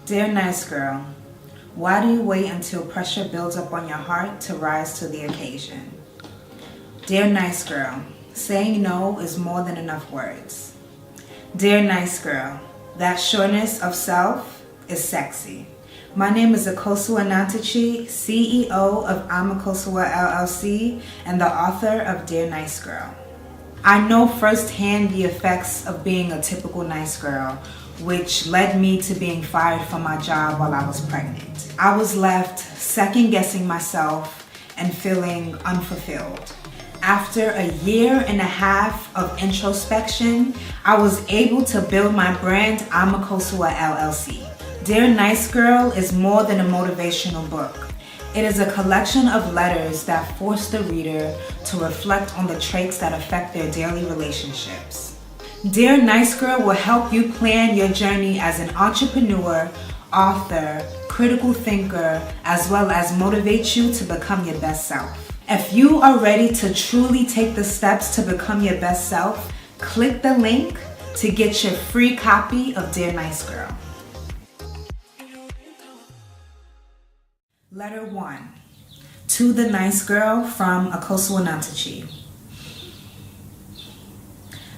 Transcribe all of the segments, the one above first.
Dear nice girl, why do you wait until pressure builds up on your heart to rise to the occasion? Dear nice girl, saying no is more than enough words. Dear nice girl, that sureness of self is sexy. My name is Akosua Nyantakyi, CEO of Akosua LLC and the author of Dear Nice Girl. I know firsthand the effects of being a typical nice girl, which led me to being fired from my job while I was pregnant. I was left second-guessing myself and feeling unfulfilled. After a year and a half of introspection, I was able to build my brand, Akosua LLC. Dear Nice Girl is more than a motivational book. It is a collection of letters that force the reader to reflect on the traits that affect their daily relationships. Dear Nice Girl will help you plan your journey as an entrepreneur, author, critical thinker, as well as motivate you to become your best self. If you are ready to truly take the steps to become your best self, click the link to get your free copy of Dear Nice Girl. Letter 1. To the Nice Girl from Akosua Nyantakyi.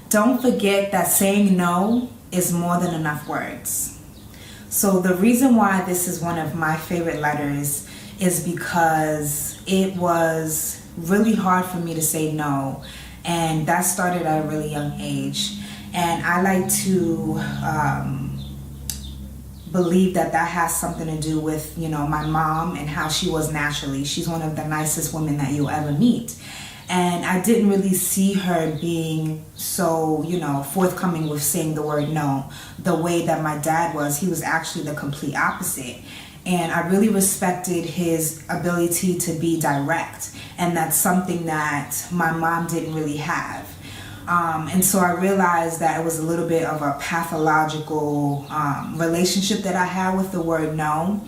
Don't forget that saying no is more than enough words. So the reason why this is one of my favorite letters is because it was really hard for me to say no, and that started at a really young age. And I like to believe that has something to do with, my mom and how she was naturally. She's one of the nicest women that you'll ever meet. And I didn't really see her being so, forthcoming with saying the word no the way that my dad was. He was actually the complete opposite. And I really respected his ability to be direct. And that's something that my mom didn't really have. And so I realized that it was a little bit of a pathological relationship that I had with the word no.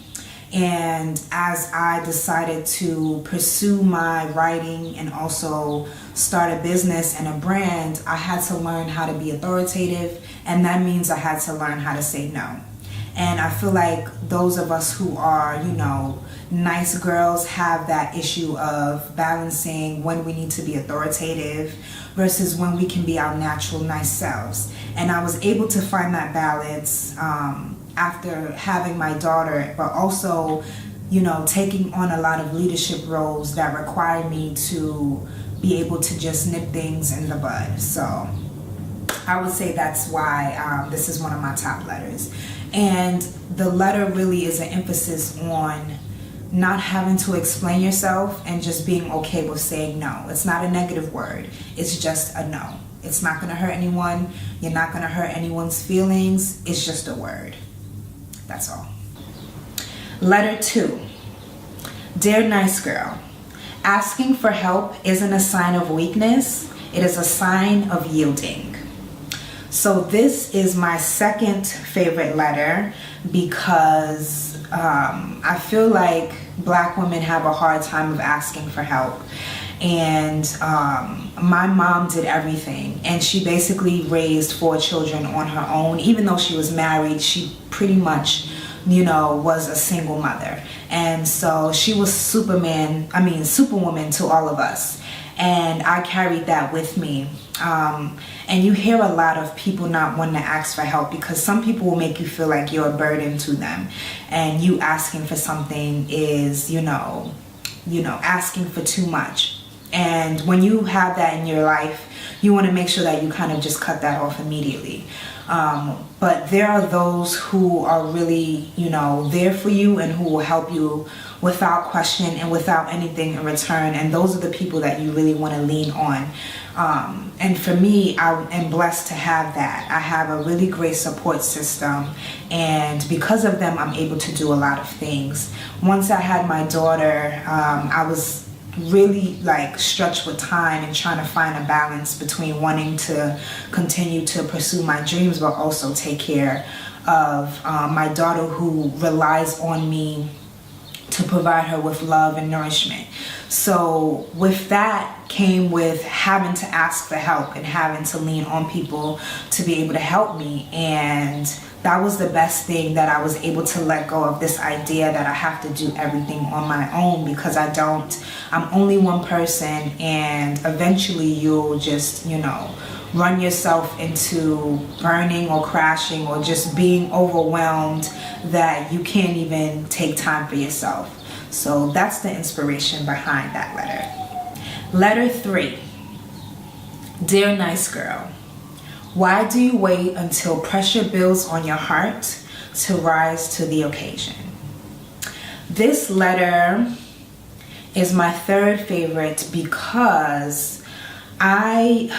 And as I decided to pursue my writing and also start a business and a brand, I had to learn how to be authoritative, and that means I had to learn how to say no. And I feel like those of us who are, nice girls have that issue of balancing when we need to be authoritative versus when we can be our natural nice selves. And I was able to find that balance after having my daughter, but also, taking on a lot of leadership roles that require me to be able to just nip things in the bud. So I would say that's why this is one of my top letters. And the letter really is an emphasis on not having to explain yourself and just being okay with saying no. It's not a negative word. It's just a no. It's not going to hurt anyone. You're not going to hurt anyone's feelings. It's just a word. That's all. Letter 2. Dear Nice Girl, asking for help isn't a sign of weakness. It is a sign of yielding. So this is my second favorite letter because I feel like Black women have a hard time of asking for help. And my mom did everything, and she basically raised 4 children on her own. Even though she was married, she pretty much, was a single mother. And so she was superwoman to all of us. And I carried that with me. And you hear a lot of people not wanting to ask for help because some people will make you feel like you're a burden to them. And you asking for something is, asking for too much. And when you have that in your life, you want to make sure that you kind of just cut that off immediately. But there are those who are really, there for you and who will help you without question and without anything in return. And those are the people that you really want to lean on. And for me, I am blessed to have that. I have a really great support system. And because of them, I'm able to do a lot of things. Once I had my daughter, I was really stretched with time and trying to find a balance between wanting to continue to pursue my dreams but also take care of my daughter who relies on me to provide her with love and nourishment. So with that came with having to ask for help and having to lean on people to be able to help me. And that was the best thing, that I was able to let go of this idea that I have to do everything on my own, because I'm only one person, and eventually you'll just, run yourself into burning or crashing or just being overwhelmed that you can't even take time for yourself. So that's the inspiration behind that letter. Letter 3. Dear nice girl, why do you wait until pressure builds on your heart to rise to the occasion? This letter is my third favorite because I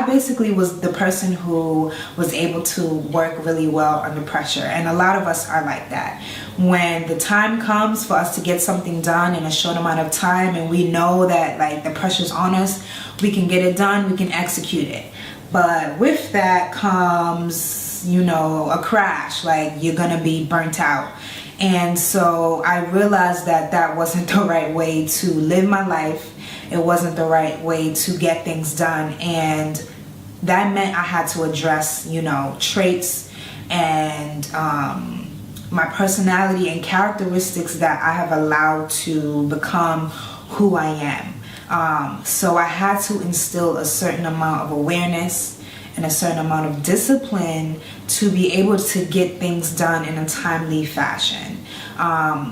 basically was the person who was able to work really well under pressure. And a lot of us are like that. When the time comes for us to get something done in a short amount of time, and we know that like the pressure's on us, we can get it done, we can execute it. But with that comes, a crash, like you're gonna be burnt out. And so I realized that that wasn't the right way to live my life. It wasn't the right way to get things done. And that meant I had to address, traits and my personality and characteristics that I have allowed to become who I am. So I had to instill a certain amount of awareness and a certain amount of discipline to be able to get things done in a timely fashion.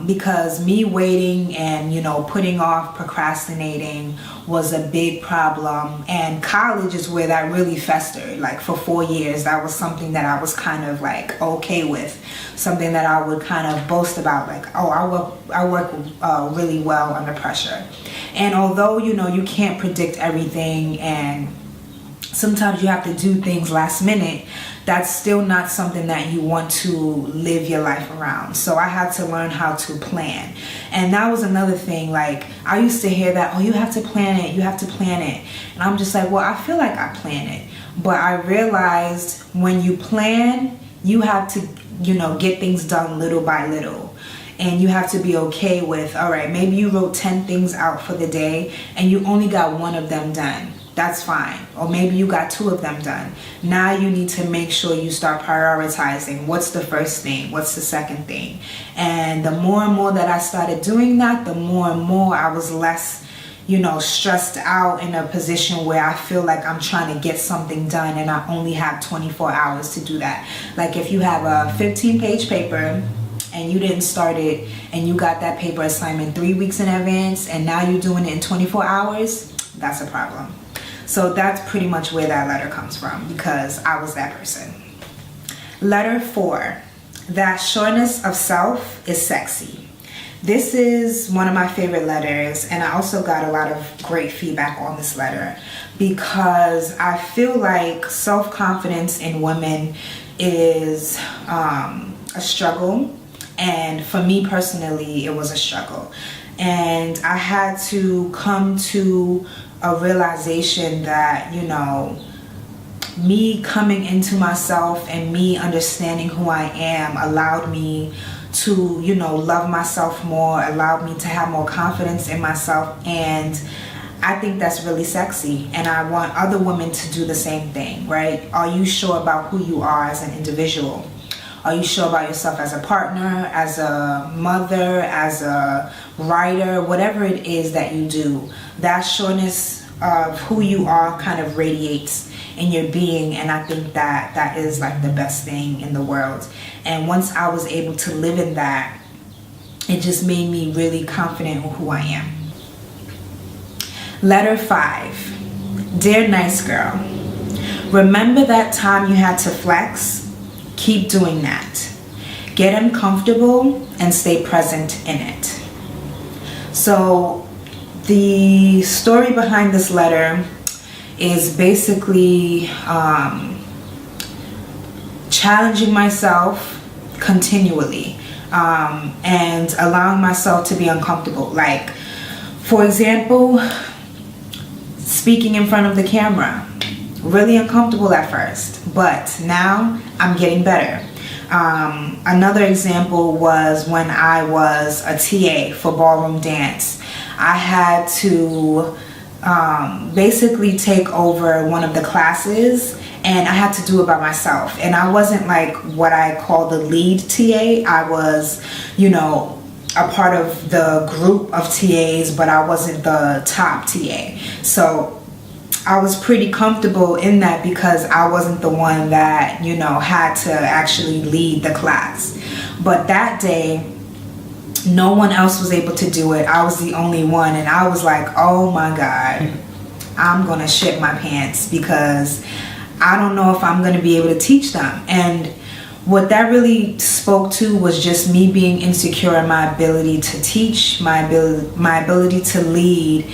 Because me waiting and, putting off, procrastinating was a big problem. And college is where that really festered. Like for 4 years, that was something that I was kind of like okay with. Something that I would kind of boast about, like, oh, I work really well under pressure. And although, you can't predict everything, and sometimes you have to do things last minute, that's still not something that you want to live your life around. So I had to learn how to plan. And that was another thing. Like, I used to hear that, oh, you have to plan it, you have to plan it. And I'm just like, well, I feel like I plan it. But I realized when you plan, you have to, get things done little by little. And you have to be okay with, all right, maybe you wrote 10 things out for the day and you only got one of them done. That's fine. Or maybe you got 2 of them done. Now you need to make sure you start prioritizing. What's the first thing? What's the second thing? And the more and more that I started doing that, the more and more I was less, stressed out in a position where I feel like I'm trying to get something done and I only have 24 hours to do that. Like if you have a 15-page paper and you didn't start it and you got that paper assignment 3 weeks in advance and now you're doing it in 24 hours, that's a problem. So that's pretty much where that letter comes from, because I was that person. Letter 4. That sureness of self is sexy. This is one of my favorite letters, and I also got a lot of great feedback on this letter because I feel like self-confidence in women is a struggle. And for me personally, it was a struggle. And I had to come to a realization that, me coming into myself and me understanding who I am allowed me to, love myself more, allowed me to have more confidence in myself. And I think that's really sexy. And I want other women to do the same thing, right? Are you sure about who you are as an individual? Are you sure about yourself as a partner, as a mother, as a writer, whatever it is that you do? That sureness of who you are kind of radiates in your being, and I think that that is like the best thing in the world. And once I was able to live in that, it just made me really confident in who I am. Letter 5. Dear nice girl, remember that time you had to flex? Keep doing that. Get uncomfortable and stay present in it. So the story behind this letter is basically challenging myself continually and allowing myself to be uncomfortable. Like, for example, speaking in front of the camera. Really uncomfortable at first, but now I'm getting better. Another example was when I was a TA for ballroom dance. I had to basically take over one of the classes, and I had to do it by myself. And I wasn't like what I call the lead TA. I was, a part of the group of TAs, but I wasn't the top TA. So I was pretty comfortable in that because I wasn't the one that, had to actually lead the class. But that day, no one else was able to do it. I was the only one, and I was like, oh my God, I'm gonna shit my pants because I don't know if I'm gonna be able to teach them. And what that really spoke to was just me being insecure in my ability to teach, my ability to lead,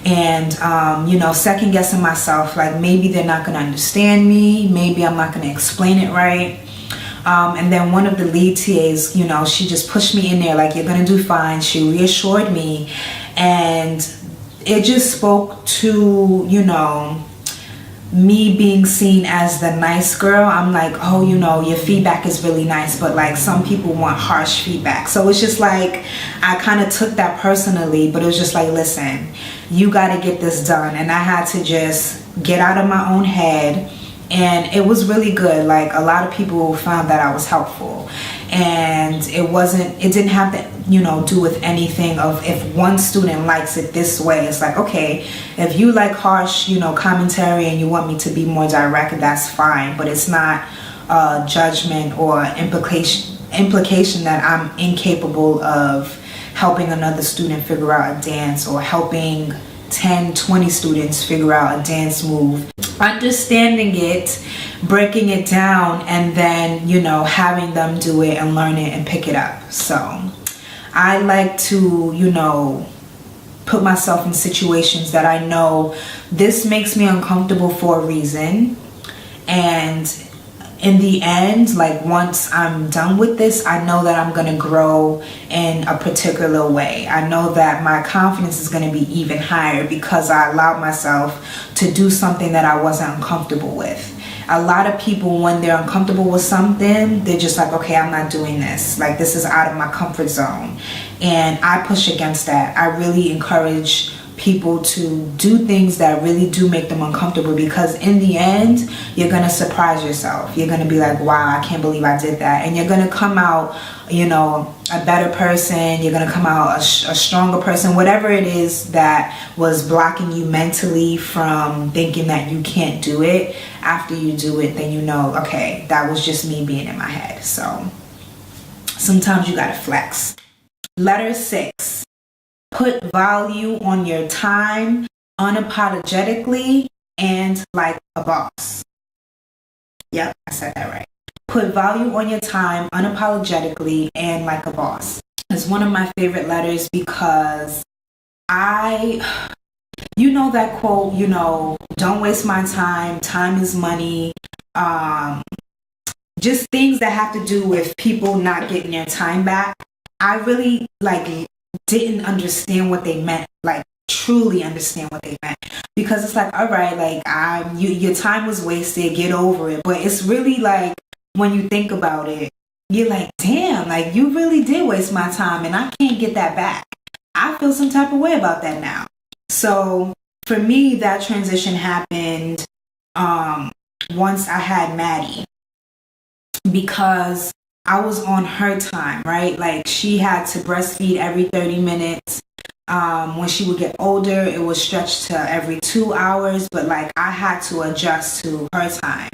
and second guessing myself, like maybe they're not gonna understand me, maybe I'm not gonna explain it right. And then one of the lead TAs, she just pushed me in there like, you're gonna do fine. She reassured me, and it just spoke to, me being seen as the nice girl. I'm like, oh, your feedback is really nice, but like some people want harsh feedback. So it's just like, I kind of took that personally, but it was just like, listen, you got to get this done. And I had to just get out of my own head. And it was really good. Like, a lot of people found that I was helpful, and it didn't have to, do with anything of if one student likes it this way. It's like, okay, if you like harsh, commentary and you want me to be more direct, that's fine. But it's not judgment or implication that I'm incapable of helping another student figure out a dance, or helping 10, 20 students figure out a dance move. Understanding it, breaking it down, and then, having them do it and learn it and pick it up. So I like to, put myself in situations that I know this makes me uncomfortable for a reason. And in the end, like once I'm done with this, I know that I'm going to grow in a particular way. I know that my confidence is going to be even higher because I allowed myself to do something that I wasn't uncomfortable with. A lot of people, when they're uncomfortable with something, they're just like, okay, I'm not doing this. Like, this is out of my comfort zone. And I push against that. I really encourage people to do things that really do make them uncomfortable, because in the end, you're going to surprise yourself. You're going to be like, wow, I can't believe I did that. And you're going to come out, a better person. You're going to come out a stronger person. Whatever it is that was blocking you mentally from thinking that you can't do it, after you do it, then okay, that was just me being in my head. So sometimes you got to flex. Letter 6. Put value on your time unapologetically and like a boss. Yep, I said that right. Put value on your time unapologetically and like a boss. It's one of my favorite letters because that quote, don't waste my time. Time is money. Just things that have to do with people not getting their time back. I really didn't understand what they meant, truly understand what they meant, because it's like, all right, your time was wasted, get over it. But it's really when you think about it, you're like, damn, you really did waste my time and I can't get that back. I feel some type of way about that now. So for me, that transition happened once I had Maddie, because I was on her time, right? She had to breastfeed every 30 minutes. When she would get older, it was stretched to every 2 hours, but I had to adjust to her time.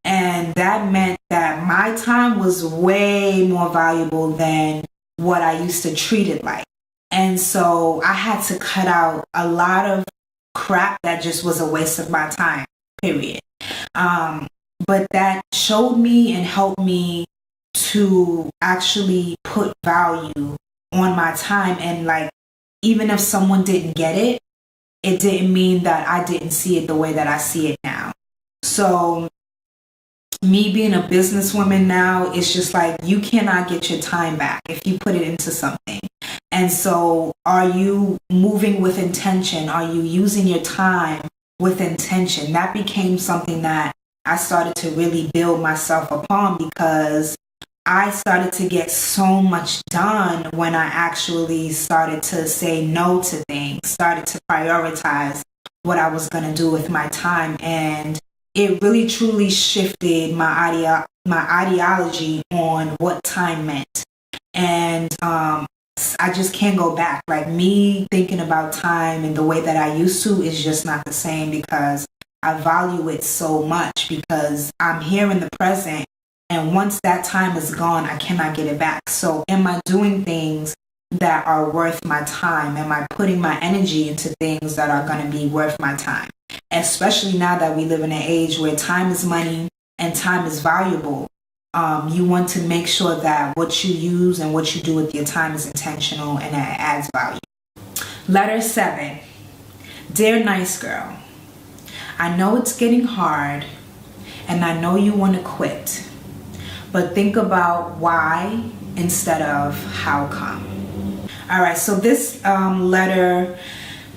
And that meant that my time was way more valuable than what I used to treat it like. And so I had to cut out a lot of crap that just was a waste of my time, period. But that showed me and helped me to actually put value on my time. And even if someone didn't get it, it didn't mean that I didn't see it the way that I see it now. So me being a businesswoman now, it's just you cannot get your time back if you put it into something. And so are you moving with intention? Are you using your time with intention? That became something that I started to really build myself upon, because I started to get so much done when I actually started to say no to things, started to prioritize what I was going to do with my time. And it really truly shifted my ideology on what time meant. And I just can't go back. Like, me thinking about time and the way that I used to is just not the same, because I value it so much, because I'm here in the present. And once that time is gone, I cannot get it back. So am I doing things that are worth my time? Am I putting my energy into things that are going to be worth my time? Especially now that we live in an age where time is money and time is valuable. You want to make sure that what you use and what you do with your time is intentional and it adds value. Letter 7. Dear nice girl, I know it's getting hard and I know you want to quit, but think about why instead of how come. All right, so this letter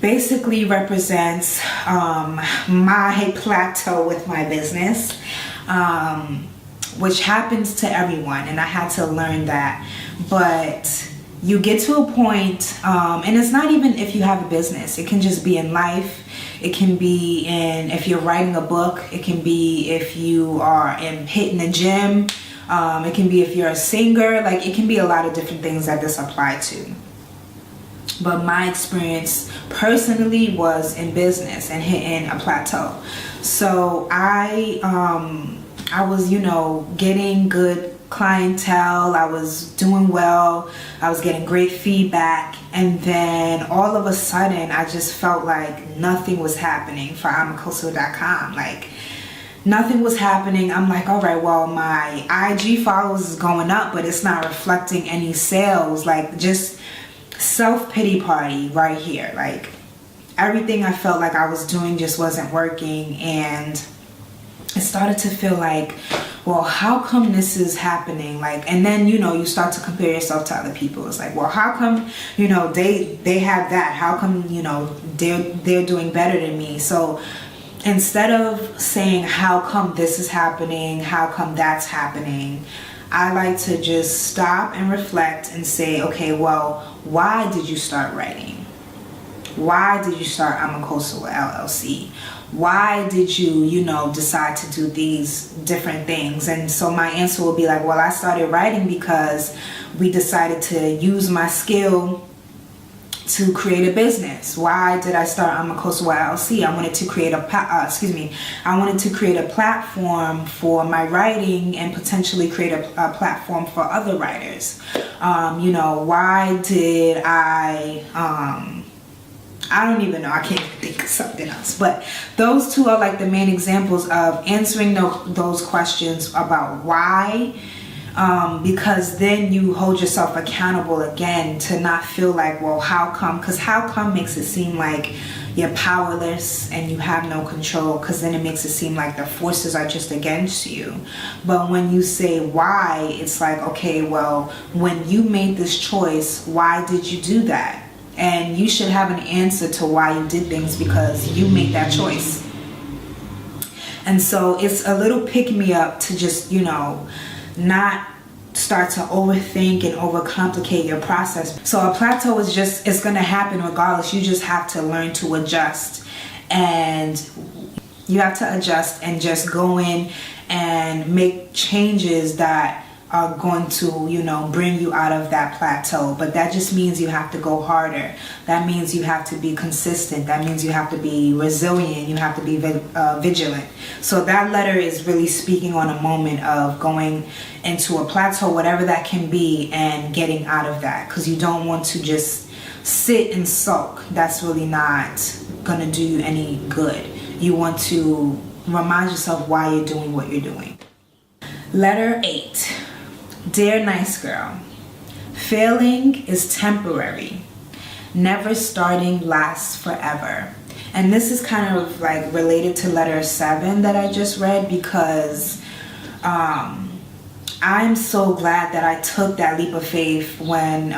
basically represents my plateau with my business, which happens to everyone, and I had to learn that. But you get to a point, and it's not even if you have a business. It can just be in life. It can be if you're writing a book. It can be if you are hitting the gym. It can be if you're a singer. Like, it can be a lot of different things that this apply to. But my experience personally was in business and hitting a plateau. So I was, getting good clientele. I was doing well. I was getting great feedback. And then all of a sudden, I just felt like nothing was happening for Akosua.com. Like, nothing was happening. I'm like, all right, well, my IG followers is going up, but it's not reflecting any sales. Like, just self-pity party right here. Like, everything I felt like I was doing just wasn't working. And it started to feel like, well, how come this is happening? Like, and then, you start to compare yourself to other people. It's like, well, how come, they have that? How come, they're doing better than me? So instead of saying, how come this is happening? How come that's happening? I like to just stop and reflect and say, okay, well, why did you start writing? Why did you start Akosua LLC? Why did you, decide to do these different things? And so my answer will be like, well, I started writing because we decided to use my skill to create a business. Why did I start Akosua LLC? I wanted to create I wanted to create a platform for my writing and potentially create a platform for other writers. Why did I don't even know. I can't even think of something else. But those two are like the main examples of answering those questions about why. Because then you hold yourself accountable again to not feel like, well, how come? Because how come makes it seem like you're powerless and you have no control, because then it makes it seem like the forces are just against you. But when you say why, it's like, okay, well, when you made this choice, why did you do that? And you should have an answer to why you did things, because you made that choice. And so it's a little pick-me-up to just, not start to overthink and overcomplicate your process. So a plateau is it's going to happen regardless. You just have to learn to adjust. And you have to adjust and just go in and make changes that are going to, bring you out of that plateau. But that just means you have to go harder. That means you have to be consistent. That means you have to be resilient. You have to be vigilant. So that letter is really speaking on a moment of going into a plateau, whatever that can be, and getting out of that. Because you don't want to just sit and sulk. That's really not going to do you any good. You want to remind yourself why you're doing what you're doing. Letter 8. Dear nice girl, failing is temporary. Never starting lasts forever. And this is kind of like related to letter 7 that I just read, because I'm so glad that I took that leap of faith when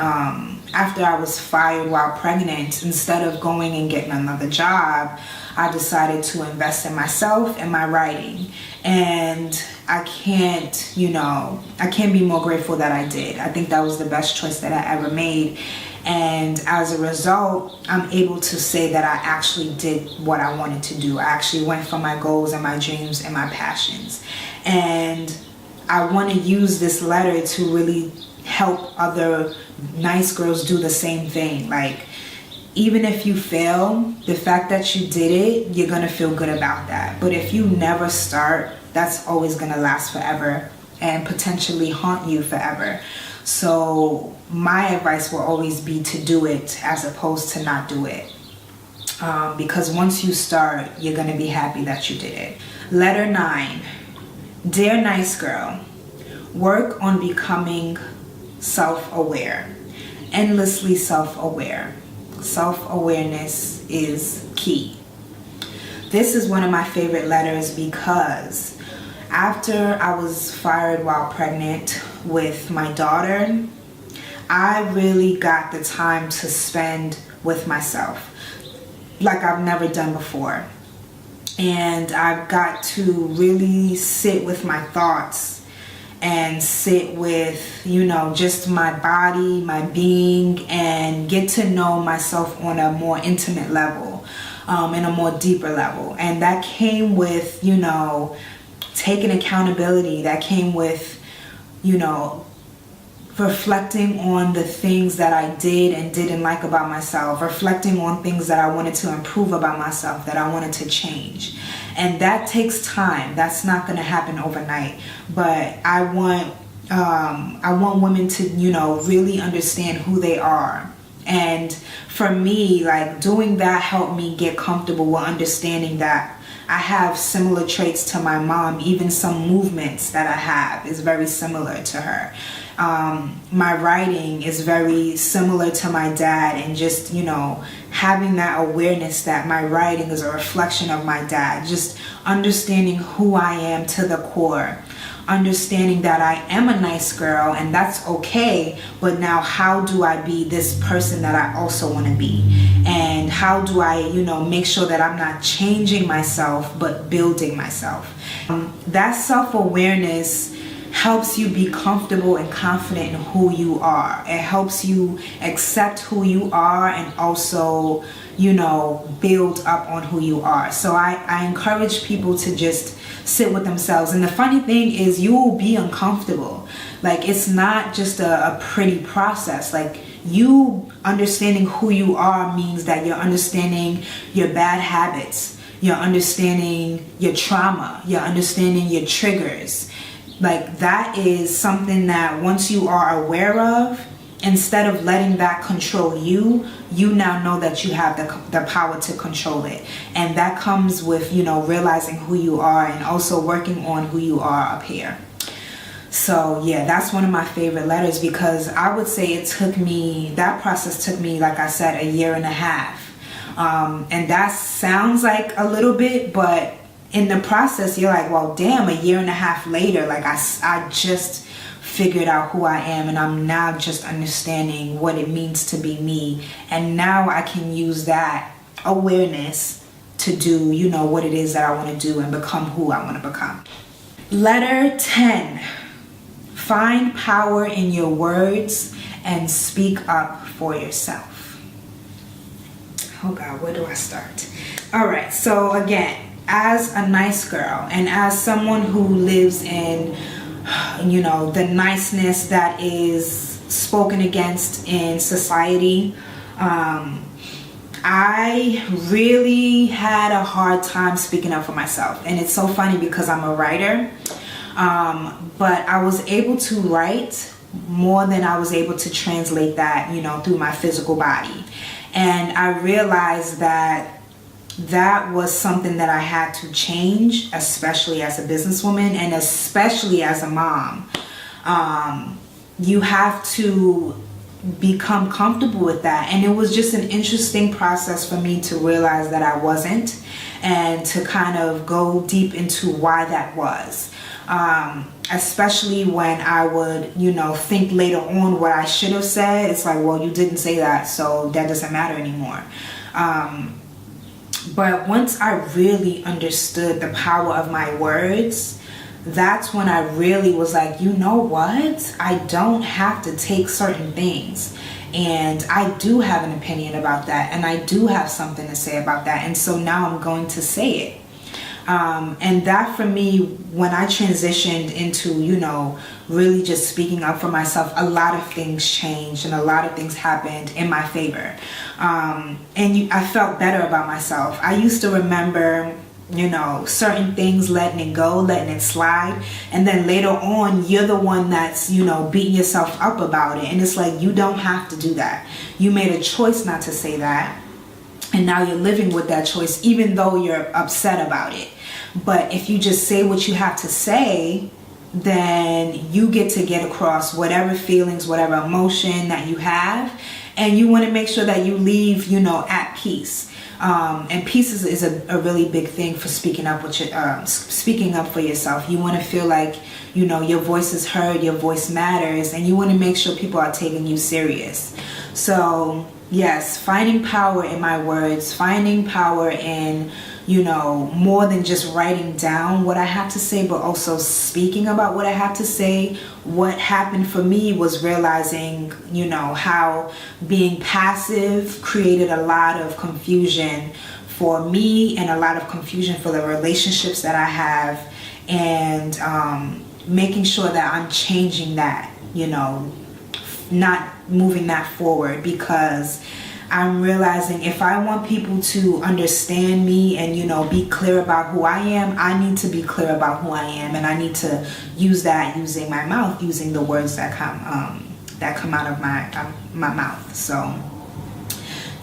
after I was fired while pregnant, instead of going and getting another job, I decided to invest in myself and my writing. And I can't be more grateful that I did. I think that was the best choice that I ever made. And as a result, I'm able to say that I actually did what I wanted to do. I actually went for my goals and my dreams and my passions. And I want to use this letter to really help other nice girls do the same thing. Like, even if you fail, the fact that you did it, you're going to feel good about that. But if you never start, that's always going to last forever and potentially haunt you forever. So my advice will always be to do it as opposed to not do it. Because once you start, you're going to be happy that you did it. Letter 9. Dear nice girl, work on becoming self-aware. Endlessly self-aware. Self-awareness is key. This is one of my favorite letters because after I was fired while pregnant with my daughter, I really got the time to spend with myself like I've never done before. And I've got to really sit with my thoughts and sit with, just my body, my being, and get to know myself on a more intimate level, and a more deeper level. And that came with, taking accountability. That came with, reflecting on the things that I did and didn't like about myself, reflecting on things that I wanted to improve about myself, that I wanted to change. And that takes time. That's not going to happen overnight. But I want women to, really understand who they are. And for me, like, doing that helped me get comfortable with understanding that I have similar traits to my mom. Even some movements that I have is very similar to her. My writing is very similar to my dad, and just, having that awareness that my writing is a reflection of my dad, just understanding who I am to the core, understanding that I am a nice girl and that's okay, but now how do I be this person that I also want to be? And how do I, make sure that I'm not changing myself but building myself? That self-awareness helps you be comfortable and confident in who you are. It helps you accept who you are and also, build up on who you are. So I encourage people to just sit with themselves. And the funny thing is, you will be uncomfortable. Like, it's not just a pretty process. Like, you understanding who you are means that you're understanding your bad habits, you're understanding your trauma, you're understanding your triggers. Like, that is something that once you are aware of, instead of letting that control you, you now know that you have the power to control it. And that comes with, realizing who you are and also working on who you are up here. So yeah, that's one of my favorite letters, because I would say that process took me, like I said, 1.5 years. And that sounds like a little bit, but in the process, you're like, well, damn, 1.5 years later, like I just figured out who I am, and I'm now just understanding what it means to be me. And now I can use that awareness to do, what it is that I want to do and become who I want to become. Letter 10. Find power in your words and speak up for yourself. Oh God, where do I start? All right, so again, as a nice girl and as someone who lives in, the niceness that is spoken against in society, I really had a hard time speaking up for myself. And it's so funny because I'm a writer, but I was able to write more than I was able to translate that, through my physical body. And I realized that was something that I had to change, especially as a businesswoman and especially as a mom. You have to become comfortable with that. And it was just an interesting process for me to realize that I wasn't, and to kind of go deep into why that was. especially when I would, think later on what I should have said. It's like, well, you didn't say that, so that doesn't matter anymore. But once I really understood the power of my words, that's when I really was like, you know what? I don't have to take certain things. And I do have an opinion about that. And I do have something to say about that. And so now I'm going to say it. And that for me, when I transitioned into, really just speaking up for myself, a lot of things changed and a lot of things happened in my favor. I felt better about myself. I used to remember, certain things, letting it go, letting it slide. And then later on, you're the one that's, beating yourself up about it. And it's like, you don't have to do that. You made a choice not to say that. And now you're living with that choice, even though you're upset about it. But if you just say what you have to say, then you get to get across whatever feelings, whatever emotion that you have. And you want to make sure that you leave, at peace. And peace is a really big thing for speaking up for yourself. You want to feel like, your voice is heard, your voice matters, and you want to make sure people are taking you serious. So yes, finding power in my words, finding power in, more than just writing down what I have to say, but also speaking about what I have to say. What happened for me was realizing, how being passive created a lot of confusion for me and a lot of confusion for the relationships that I have, and making sure that I'm changing that, not moving that forward, because I'm realizing if I want people to understand me and, be clear about who I am, I need to be clear about who I am. And I need to use that using my mouth, using the words that come out of my mouth. So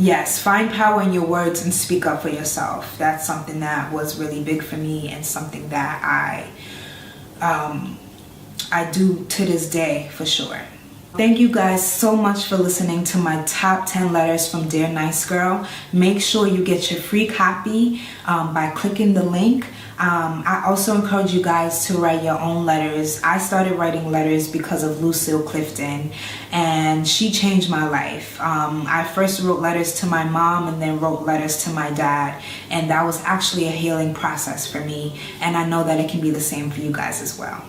yes, find power in your words and speak up for yourself. That's something that was really big for me and something that I do to this day for sure. Thank you guys so much for listening to my top 10 letters from Dear Nice Girl. Make sure you get your free copy by clicking the link. I also encourage you guys to write your own letters. I started writing letters because of Lucille Clifton, and she changed my life. I first wrote letters to my mom and then wrote letters to my dad, and that was actually a healing process for me, and I know that it can be the same for you guys as well.